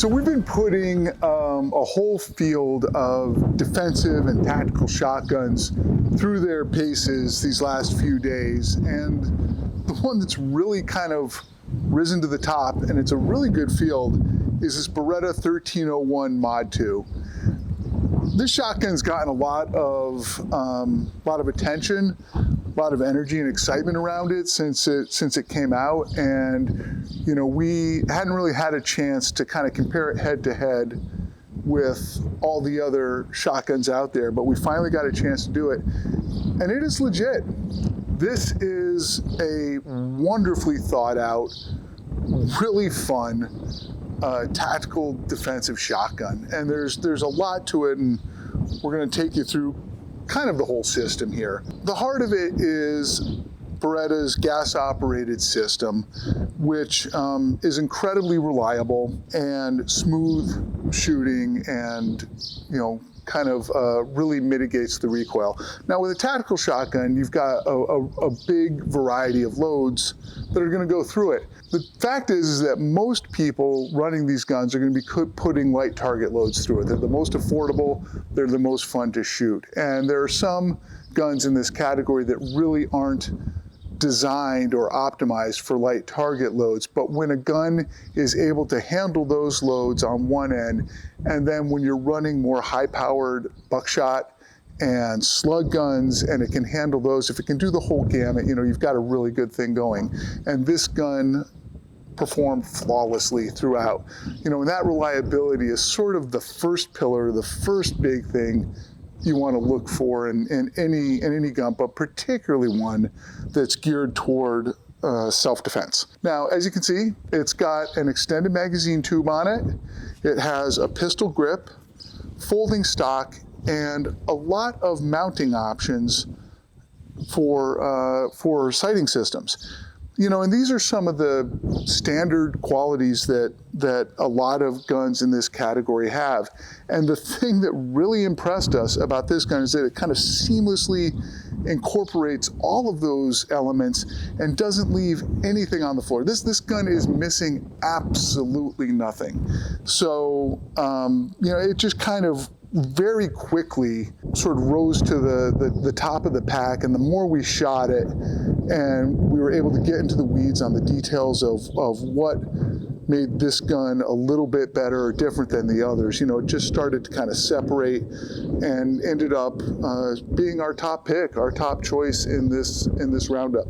So we've been putting a whole field of defensive and tactical shotguns through their paces these last few days, and the one that's really kind of risen to the top, and it's a really good field, is this Beretta 1301 Mod 2. This shotgun's gotten a lot of attention, a lot of energy and excitement around it since it came out, and you know, we hadn't really had a chance to kind of compare it head to head with all the other shotguns out there, but we finally got a chance to do it, and it is legit. This is a wonderfully thought out, really fun tactical defensive shotgun, and there's a lot to it, and we're going to take you through kind of the whole system here. The heart of it is Beretta's gas-operated system, which is incredibly reliable and smooth shooting, and you know, kind of really mitigates the recoil. Now with a tactical shotgun, you've got a big variety of loads that are going to go through it. The fact is that most people running these guns are going to be putting light target loads through it. They're the most affordable, they're the most fun to shoot. And there are some guns in this category that really aren't designed or optimized for light target loads, but when a gun is able to handle those loads on one end, and then when you're running more high-powered buckshot and slug guns, and it can handle those, if it can do the whole gamut, you know, you've got a really good thing going. And this gun performed flawlessly throughout. You know, and that reliability is sort of the first pillar, the first big thing you want to look for in any gun, but particularly one that's geared toward self-defense. Now, as you can see, it's got an extended magazine tube on it. It has a pistol grip, folding stock, and a lot of mounting options for sighting systems. You know, and these are some of the standard qualities that a lot of guns in this category have. And the thing that really impressed us about this gun is that it kind of seamlessly incorporates all of those elements and doesn't leave anything on the floor. This gun is missing absolutely nothing. So, you know, it just kind of very quickly sort of rose to the top of the pack, and the more we shot it and we were able to get into the weeds on the details of what made this gun a little bit better or different than the others, you know, it just started to kind of separate and ended up being our top pick, our top choice in this roundup.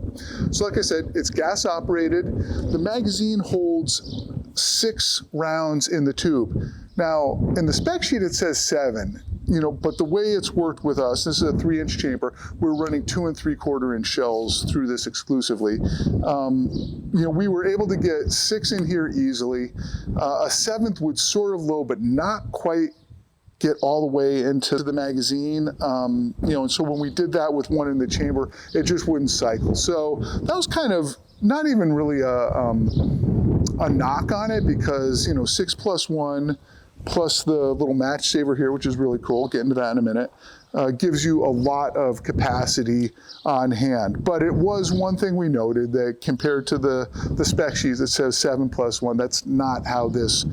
So like I said, it's gas operated. The magazine holds 6 rounds in the tube. Now, in the spec sheet, it says 7, you know, but the way it's worked with us, this is a 3-inch chamber, we're running 2 3/4-inch shells through this exclusively. You know, we were able to get 6 in here easily. A 7th would sort of load, but not quite get all the way into the magazine. You know, and so when we did that with one in the chamber, it just wouldn't cycle. So that was kind of not even really a knock on it, because, you know, 6+1 plus the little match saver here, which is really cool, get into that in a minute, gives you a lot of capacity on hand. But it was one thing we noted, that compared to the spec sheet that says 7+1, that's not how this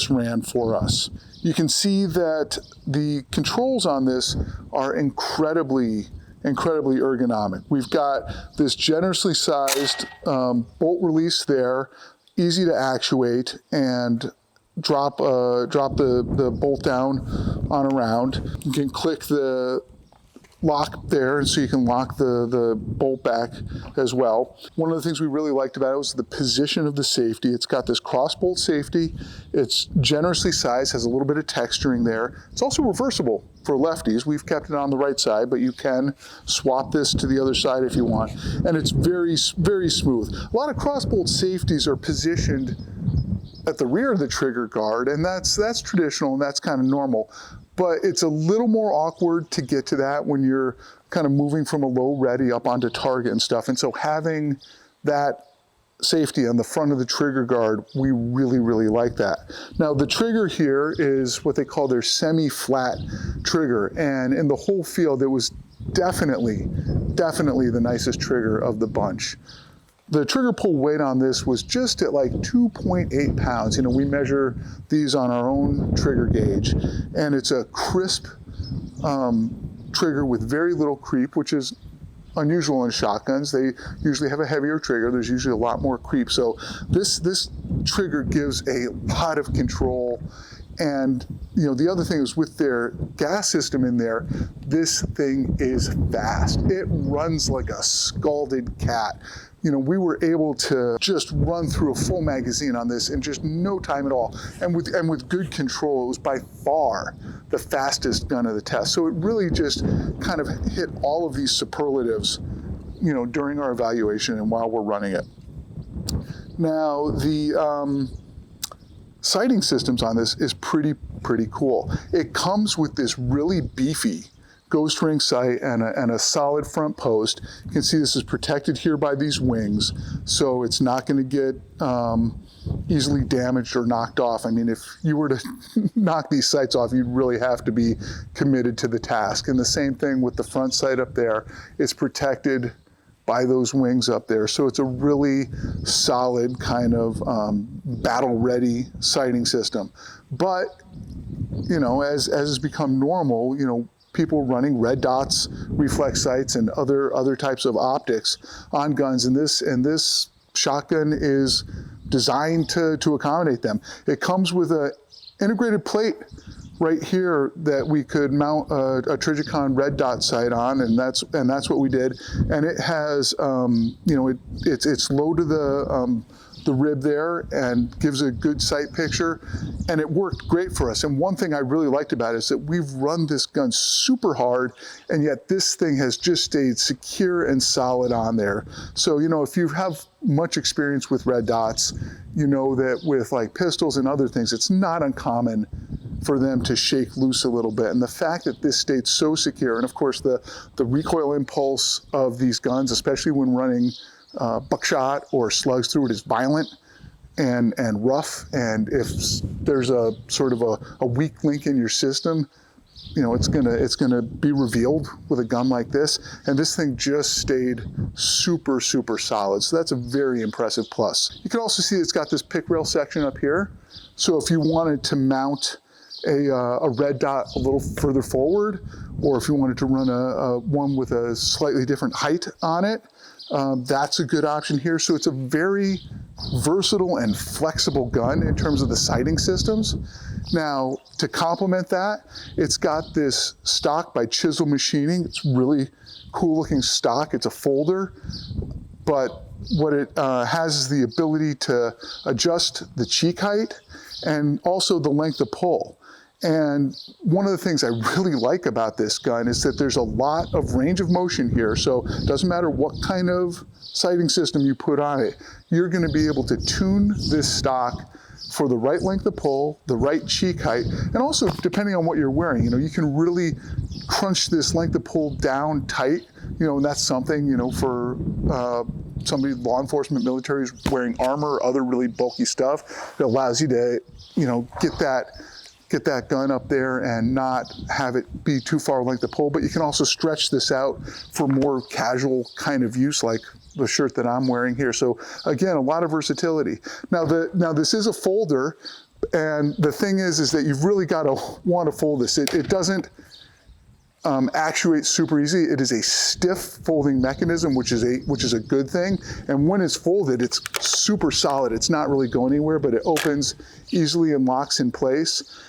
ran for us. You can see that the controls on this are incredibly ergonomic. We've got this generously sized bolt release there, easy to actuate, and drop the bolt down on a round. You can click the lock there, and so you can lock the bolt back as well. One of the things we really liked about it was the position of the safety. It's got this cross bolt safety. It's generously sized, has a little bit of texturing there. It's also reversible for lefties. We've kept it on the right side, but you can swap this to the other side if you want. And it's very, very smooth. A lot of cross bolt safeties are positioned at the rear of the trigger guard, and that's traditional and that's kind of normal. But it's a little more awkward to get to that when you're kind of moving from a low ready up onto target and stuff. And so having that safety on the front of the trigger guard, we really, really like that. Now the trigger here is what they call their semi-flat trigger. And in the whole field, it was definitely the nicest trigger of the bunch. The trigger pull weight on this was just at like 2.8 pounds. You know, we measure these on our own trigger gauge, and it's a crisp trigger with very little creep, which is unusual in shotguns. They usually have a heavier trigger. There's usually a lot more creep. So this trigger gives a lot of control. And you know, the other thing is with their gas system in there, this thing is fast. It runs like a scalded cat. You know, we were able to just run through a full magazine on this in just no time at all. And with good control, it was by far the fastest gun of the test. So it really just kind of hit all of these superlatives, you know, during our evaluation and while we're running it. Now, the sighting systems on this is pretty cool. It comes with this really beefy ghost ring sight and a solid front post. You can see this is protected here by these wings, so it's not going to get easily damaged or knocked off. I mean, if you were to knock these sights off, you'd really have to be committed to the task. And the same thing with the front sight up there. It's protected by those wings up there. So it's a really solid kind of battle-ready sighting system. But, you know, as has become normal, you know, people running red dots, reflex sights, and other types of optics on guns, and this shotgun is designed to accommodate them. It comes with an integrated plate right here that we could mount a Trijicon red dot sight on, and that's what we did. And it has, you know, it's low to the rib there and gives a good sight picture, and it worked great for us. And one thing I really liked about it is that we've run this gun super hard, and yet this thing has just stayed secure and solid on there. So, you know, if you have much experience with red dots, you know that with like pistols and other things, it's not uncommon for them to shake loose a little bit. And the fact that this stayed so secure, and of course the recoil impulse of these guns, especially when running buckshot or slugs through it, is violent and rough. And if there's a sort of a weak link in your system, you know, it's gonna be revealed with a gun like this. And this thing just stayed super solid. So that's a very impressive plus. You can also see it's got this pick rail section up here. So if you wanted to mount a red dot a little further forward, or if you wanted to run a one with a slightly different height on it, that's a good option here. So it's a very versatile and flexible gun in terms of the sighting systems. Now, to complement that, it's got this stock by Chisel Machining. It's really cool looking stock. It's a folder, but what it has is the ability to adjust the cheek height and also the length of pull. And one of the things I really like about this gun is that there's a lot of range of motion here. So it doesn't matter what kind of sighting system you put on it, you're going to be able to tune this stock for the right length of pull, the right cheek height, and also depending on what you're wearing, you know, you can really crunch this length of pull down tight, you know, and that's something, you know, for somebody, law enforcement, military is wearing armor or other really bulky stuff. It allows you to, you know, get that gun up there and not have it be too far length of pull. But you can also stretch this out for more casual kind of use, like the shirt that I'm wearing here. So again, a lot of versatility. Now this is a folder, and the thing is that you've really got to want to fold this. It doesn't actuate super easy. It is a stiff folding mechanism, which is a good thing. And when it's folded, it's super solid. It's not really going anywhere, but it opens easily and locks in place.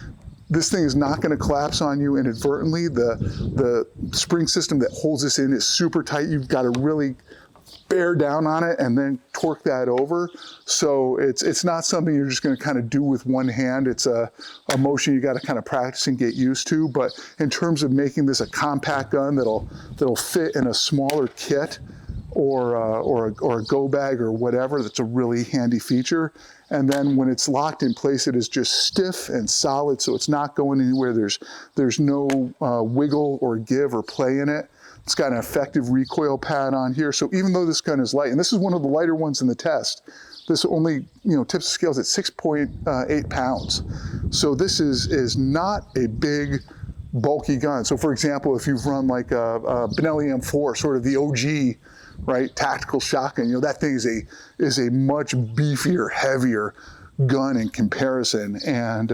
This thing is not going to collapse on you inadvertently. The spring system that holds this in is super tight. You've got to really bear down on it and then torque that over. So it's not something you're just going to kind of do with one hand. It's a motion you got to kind of practice and get used to. But in terms of making this a compact gun that'll fit in a smaller kit or a go bag or whatever, that's a really handy feature. And then when it's locked in place, it is just stiff and solid, so it's not going anywhere. There's no wiggle or give or play in it. It's got an effective recoil pad on here. So even though this gun is light, and this is one of the lighter ones in the test, this only, you know, tips the scales at 6.8 pounds. So this is not a big, bulky gun. So for example, if you've run like a Benelli M4, sort of the OG right? Tactical shotgun, you know, that thing is a much beefier, heavier gun in comparison. And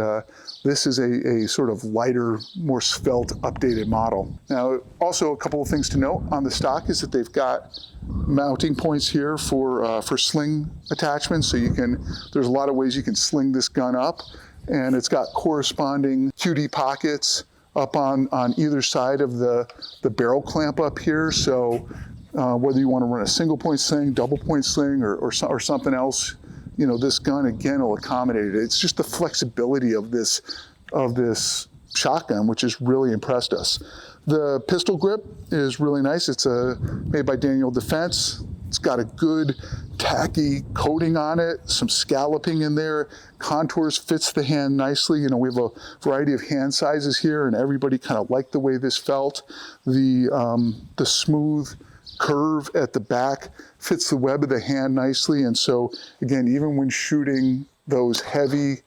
this is a sort of lighter, more svelte, updated model. Now, also a couple of things to note on the stock is that they've got mounting points here for sling attachments. So you can, there's a lot of ways you can sling this gun up, and it's got corresponding QD pockets up on either side of the barrel clamp up here. So whether you want to run a single point sling, double point sling, or something else, you know, this gun again will accommodate it. It's just the flexibility of this shotgun, which has really impressed us. The pistol grip is really nice. It's made by Daniel Defense. It's got a good tacky coating on it, some scalloping in there, contours, fits the hand nicely. You know, we have a variety of hand sizes here, and everybody kind of liked the way this felt. The smooth curve at the back fits the web of the hand nicely. And so again, even when shooting those heavy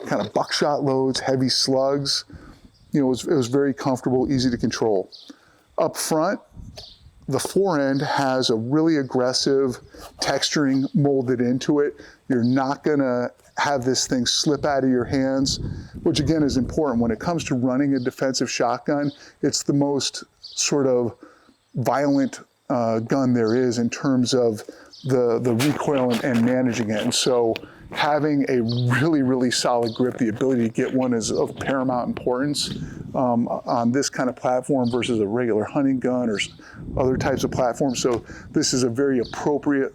kind of buckshot loads, heavy slugs, you know, it was very comfortable, easy to control. Up front, the forend has a really aggressive texturing molded into it. You're not gonna have this thing slip out of your hands, which again is important. When it comes to running a defensive shotgun, it's the most sort of violent gun there is in terms of the recoil and managing it. And so having a really, really solid grip, the ability to get one is of paramount importance on this kind of platform versus a regular hunting gun or other types of platforms. So this is a very appropriate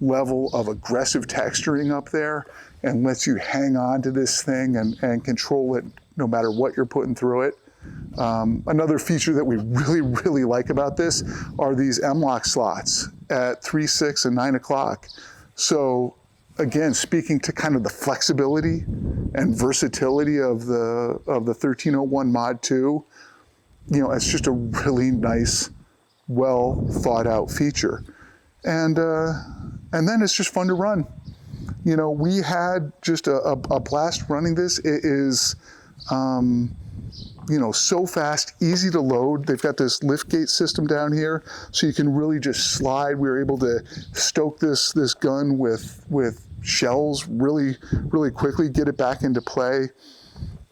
level of aggressive texturing up there and lets you hang on to this thing and control it no matter what you're putting through it. Another feature that we really, really like about this are these M-LOK slots at 3, 6, and 9 o'clock. So again, speaking to kind of the flexibility and versatility of the 1301 Mod 2, you know, it's just a really nice, well thought out feature. And then it's just fun to run. You know, we had just a blast running this. It is, you know, so fast, easy to load. They've got this lift gate system down here, so you can really just slide. We were able to stoke this gun with shells really, really quickly, get it back into play.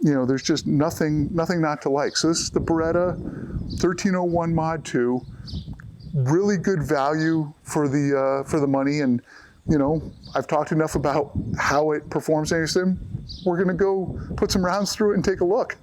You know, there's just nothing not to like. So this is the Beretta 1301 Mod 2. Really good value for the money, and you know, I've talked enough about how it performs against them. We're gonna go put some rounds through it and take a look.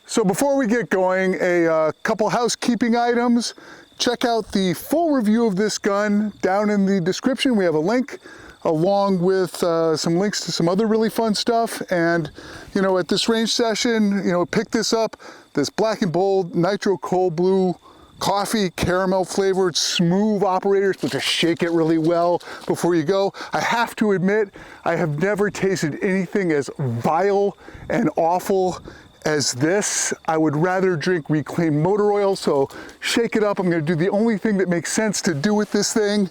So before we get going, a couple housekeeping items. Check out the full review of this gun down in the description. We have a link along with some links to some other really fun stuff. And you know, at this range session, you know, pick this up, this black and bold nitro cold blue coffee caramel flavored smooth operators, but just shake it really well before you go. I have to admit, I have never tasted anything as vile and awful as this. I would rather drink reclaimed motor oil, so shake it up. I'm gonna do the only thing that makes sense to do with this thing.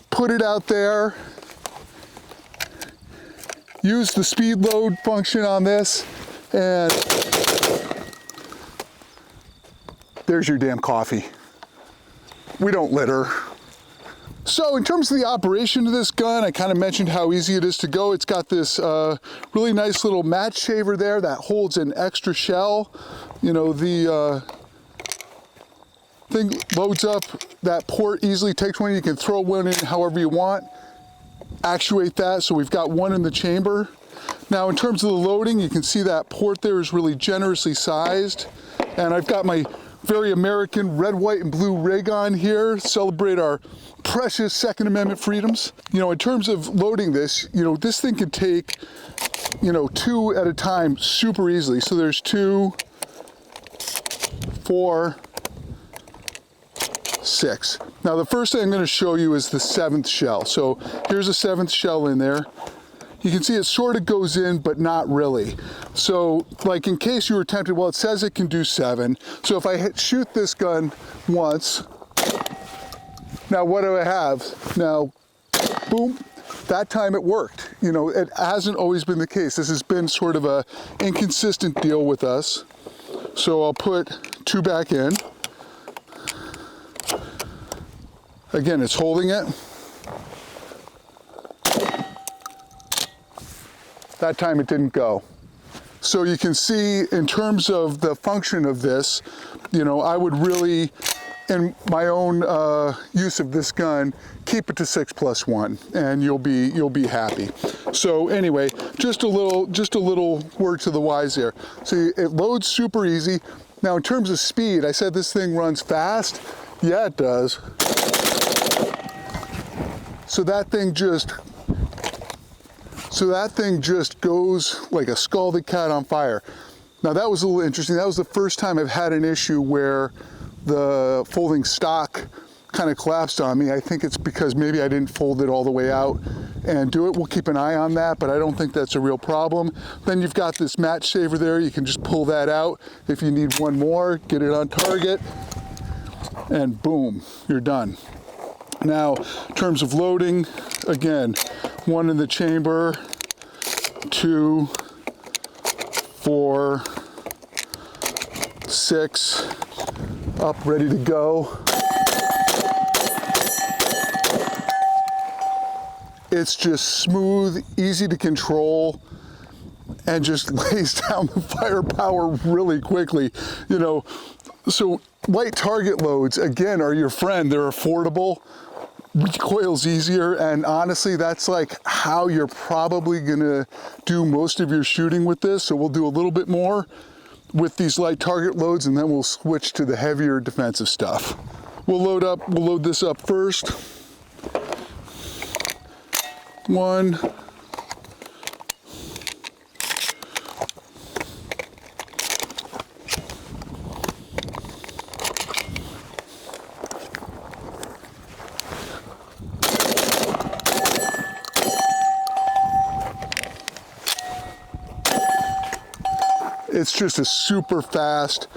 Put it out there. Use the speed load function on this, and there's your damn coffee. We don't litter. So in terms of the operation of this gun, I kind of mentioned how easy it is to go. It's got this really nice little match shaver there that holds an extra shell. You know, the thing loads up that port easily, takes one, you can throw one in however you want. Actuate that, so we've got one in the chamber. Now in terms of the loading, you can see that port there is really generously sized. And I've got my very American red, white, and blue rig on here, celebrate our precious Second Amendment freedoms. You know, in terms of loading this, you know, this thing can take, you know, 2 at a time super easily. So there's 2, 4, 6. Now the first thing I'm going to show you is the 7th shell. So here's a 7th shell in there. You can see it sort of goes in, but not really. So like in case you were tempted, well, it says it can do 7. So if I shoot this gun once, now what do I have? Now, boom, that time it worked. You know, it hasn't always been the case. This has been sort of a inconsistent deal with us. So I'll put 2 back in. Again, it's holding it. That time it didn't go. So you can see in terms of the function of this, you know, I would really, in my own use of this gun, keep it to 6+1, and you'll be happy. So anyway, just a little word to the wise there. So it loads super easy. Now in terms of speed, I said this thing runs fast. Yeah, it does. So that thing just goes like a scalded cat on fire. Now that was a little interesting. That was the first time I've had an issue where the folding stock kind of collapsed on me. I think it's because maybe I didn't fold it all the way out and do it. We'll keep an eye on that, but I don't think that's a real problem. Then you've got this match saver there. You can just pull that out. If you need one more, get it on target, and boom, you're done. Now, in terms of loading, again, 1 in the chamber, 2, 4, 6, up, ready to go. It's just smooth, easy to control, and just lays down the firepower really quickly. You know, so light target loads, again, are your friend. They're affordable. Recoil's easier, and honestly, that's like how you're probably gonna do most of your shooting with this. So we'll do a little bit more with these light target loads, and then we'll switch to the heavier defensive stuff. We'll load this up first. 1. It's just a super fast,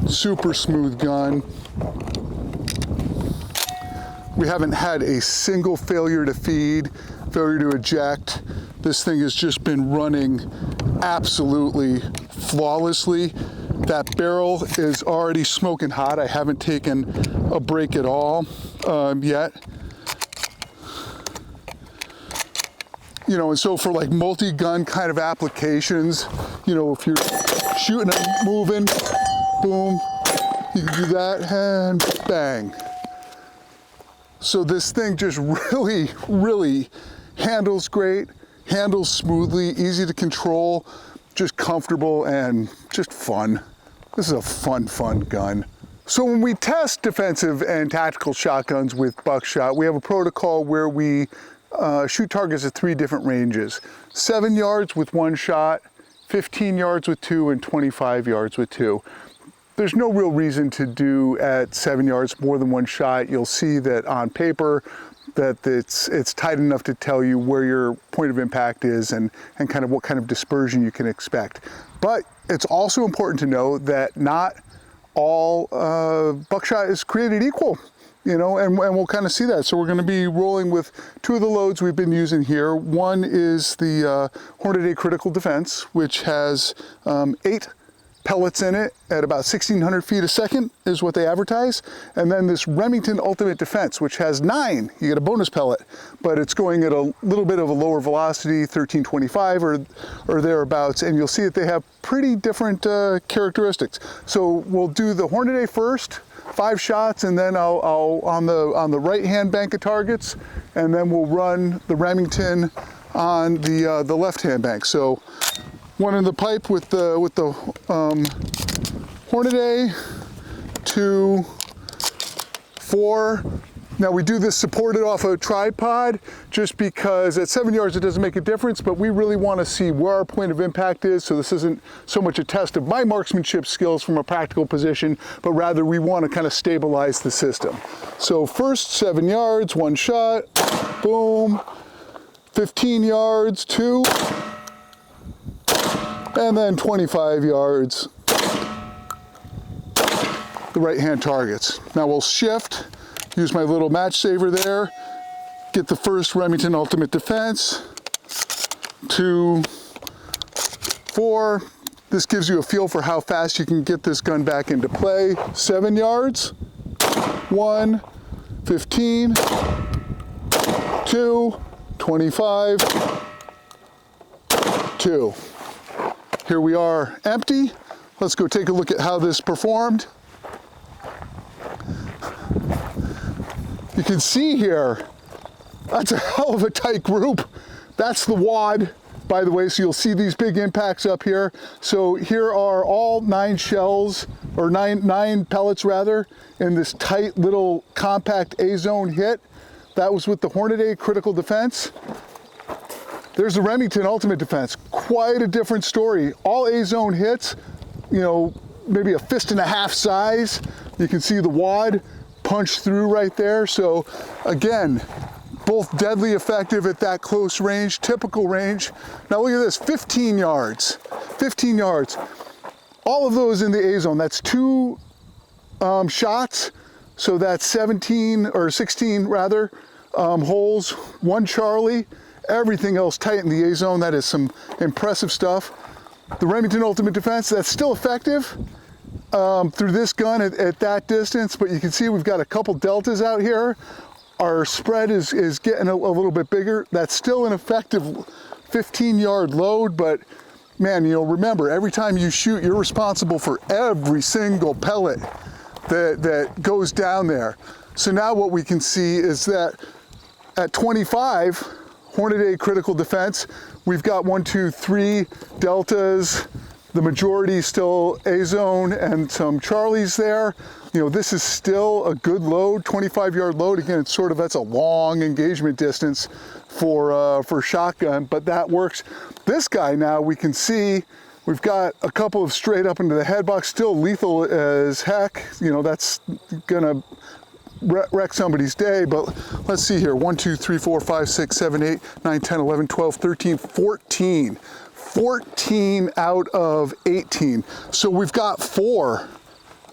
super smooth gun. We haven't had a single failure to feed, failure to eject. This thing has just been running absolutely flawlessly. That barrel is already smoking hot. I haven't taken a break at all yet. You know, and so for like multi-gun kind of applications, you know, if you're shooting and moving, boom, you can do that and bang. So this thing just really handles great, handles smoothly, easy to control, just comfortable and just fun. This is a fun gun. So when we test defensive and tactical shotguns with Buckshot, we have a protocol where we shoot targets at 3 different ranges. 7 yards with 1 shot, 15 yards with 2, and 25 yards with 2. There's no real reason to do at 7 yards more than 1 shot. You'll see that on paper that it's tight enough to tell you where your point of impact is and kind of what kind of dispersion you can expect. But it's also important to know that not all buckshot is created equal. You know, and we'll kind of see that. So we're going to be rolling with 2 of the loads we've been using here. One is the Hornady Critical Defense, which has 8 pellets in it at about 1,600 feet a second is what they advertise. And then this Remington Ultimate Defense, which has 9. You get a bonus pellet, but it's going at a little bit of a lower velocity, 1325 or thereabouts. And you'll see that they have pretty different characteristics. So we'll do the Hornady first, 5 shots, and then I'll on the right-hand bank of targets, and then we'll run the Remington on the left-hand bank. So 1 in the pipe with the Hornady, 2, 4. Now we do this supported off a tripod just because at 7 yards it doesn't make a difference, but we really want to see where our point of impact is. So this isn't so much a test of my marksmanship skills from a practical position, but rather we want to kind of stabilize the system. So first 7 yards, 1 shot, boom, 15 yards, 2, and then 25 yards, the right-hand targets. Now we'll shift. Use my little match saver there, get the first Remington Ultimate Defense, 2, 4. This gives you a feel for how fast you can get this gun back into play. 7 yards, 1, 15, 2, 25, 2. Here we are empty. Let's go take a look at how this performed. You can see here, that's a hell of a tight group. That's the wad, by the way, so you'll see these big impacts up here. So here are all 9 shells, or nine pellets rather, in this tight little compact A-zone hit. That was with the Hornady Critical Defense. There's the Remington Ultimate Defense. Quite a different story. All A-zone hits, you know, maybe a fist and a half size. You can see the wad punch through right there. So again, both deadly effective at that close range, typical range. Now look at this, 15 yards, 15 yards. All of those in the A-zone, that's 2 shots. So that's 17 or 16 rather, holes, 1 Charlie, everything else tight in the A-zone. That is some impressive stuff. The Remington Ultimate Defense, that's still effective through this gun at that distance, but you can see we've got a couple deltas out here. Our spread is getting a little bit bigger. That's still an effective 15-yard load, but man, you know, remember, every time you shoot, you're responsible for every single pellet that goes down there. So now what we can see is that at 25, Hornady Critical Defense, we've got 1, 2, 3 deltas, the majority still A-zone and some Charlies there. You know, this is still a good load, 25-yard load. Again, it's sort of, that's a long engagement distance for shotgun, but that works. This guy now, we can see we've got a couple of straight up into the head box, still lethal as heck. You know, that's gonna wreck somebody's day, but let's see here. 1, 2, 3, 4, 5, 6, 7, 8, 9, 10, 11, 12, 13, 14. 14 out of 18. So we've got 4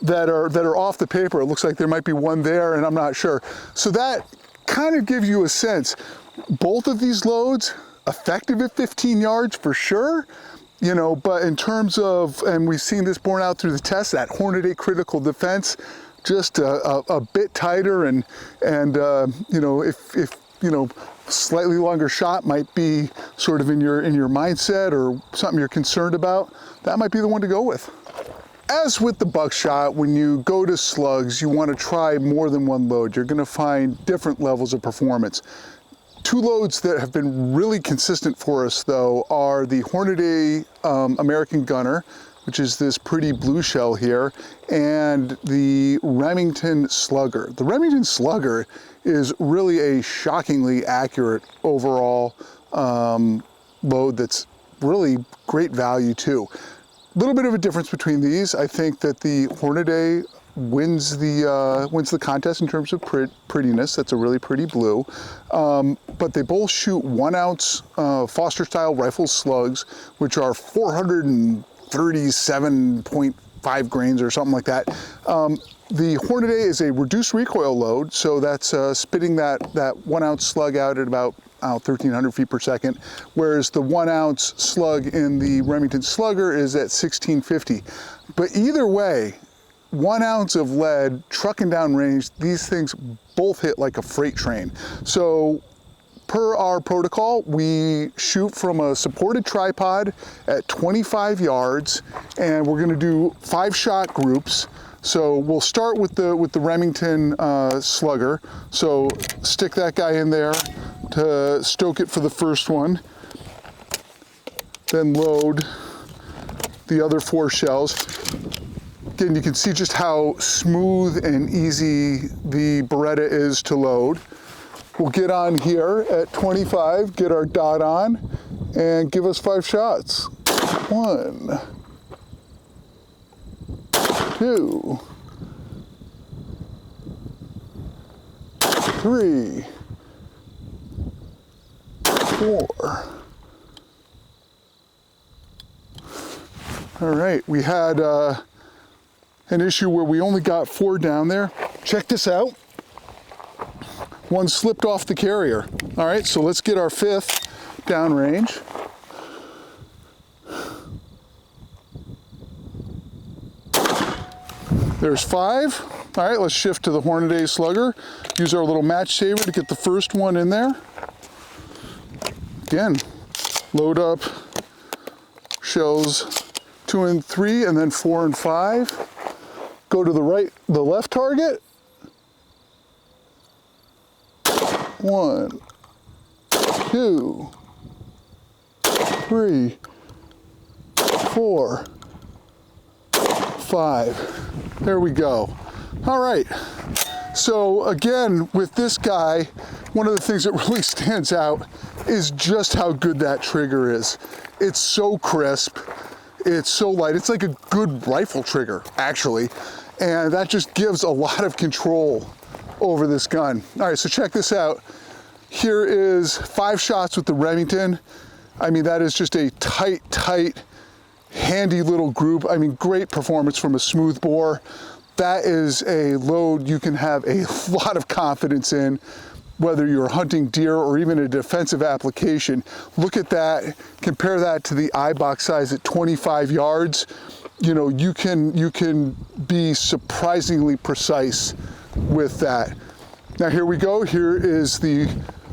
that are off the paper. It looks like there might be 1 there, and I'm not sure. So that kind of gives you a sense. Both of these loads effective at 15 yards for sure, you know, but in terms of, and we've seen this borne out through the test, that Hornady Critical Defense, just a bit tighter, and you know, if you know, slightly longer shot might be sort of in your mindset or something you're concerned about, that might be the one to go with. As with the buckshot, when you go to slugs, you want to try more than 1 load. You're going to find different levels of performance. 2 loads that have been really consistent for us, though, are the Hornady American Gunner, which is this pretty blue shell here, and the Remington Slugger. The Remington Slugger is really a shockingly accurate overall load that's really great value too. A little bit of a difference between these. I think that the Hornady wins the contest in terms of prettiness. That's a really pretty blue. But they both shoot 1 ounce Foster style rifle slugs, which are 437.5 grains or something like that. The Hornady is a reduced recoil load, so that's spitting that 1 ounce slug out at about 1,300 feet per second, whereas the 1 ounce slug in the Remington Slugger is at 1,650. But either way, 1 ounce of lead trucking down range, these things both hit like a freight train. So per our protocol, we shoot from a supported tripod at 25 yards, and we're gonna do 5-shot groups. So we'll start with the Remington Slugger. So stick that guy in there to stoke it for the first one. Then load the other 4 shells. Again, you can see just how smooth and easy the Beretta is to load. We'll get on here at 25, get our dot on, and give us 5 shots. 1, 2, 3, 4. All right, we had an issue where we only got 4 down there. Check this out. 1 slipped off the carrier. All right, so let's get our 5th downrange. There's 5. All right, let's shift to the Hornady Slugger. Use our little match saver to get the first one in there. Again, load up shells 2 and 3, and then 4 and 5. Go to the left target. 1, 2, 3, 4, 5. There we go. All right. So again, with this guy, one of the things that really stands out is just how good that trigger is. It's so crisp. It's so light. It's like a good rifle trigger, actually. And that just gives a lot of control over this gun. All right, so check this out. Here is 5 shots with the Remington. I mean, that is just a tight, handy little group. I mean, great performance from a smooth bore. That is a load you can have a lot of confidence in, whether you're hunting deer or even a defensive application. Look at that, compare that to the eye box size at 25 yards. You know, you can be surprisingly precise with that. Now here we go, here is the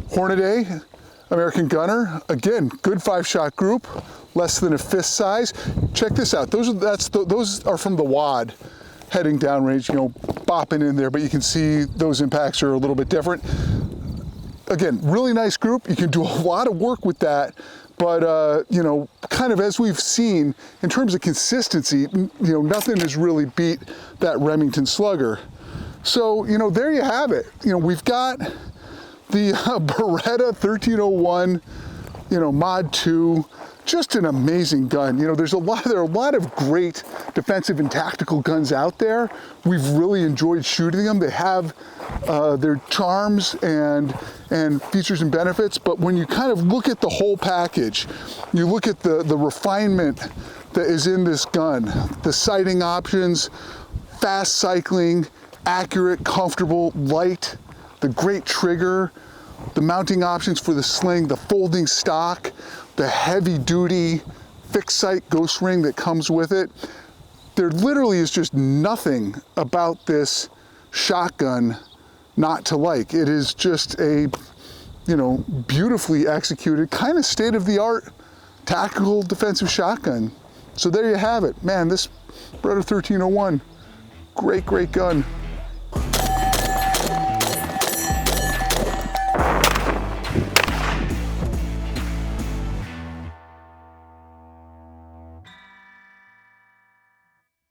Hornady American Gunner. Again, good 5-shot group, less than a fist size. Check this out, those are from the wad heading downrange, you know, bopping in there, but you can see those impacts are a little bit different. Again, really nice group. You can do a lot of work with that, but you know, kind of as we've seen in terms of consistency, you know, nothing has really beat that Remington Slugger. So, you know, there you have it. You know, we've got the Beretta 1301, you know, Mod 2. Just an amazing gun. You know, there are a lot of great defensive and tactical guns out there. We've really enjoyed shooting them. They have their charms and features and benefits, but when you kind of look at the whole package, you look at the refinement that is in this gun, the sighting options, fast cycling, accurate, comfortable, light, the great trigger, the mounting options for the sling, the folding stock, the heavy duty fixed sight ghost ring that comes with it. There literally is just nothing about this shotgun not to like. It is just a, you know, beautifully executed, kind of state-of-the-art tactical defensive shotgun. So there you have it. Man, this Beretta 1301, great gun.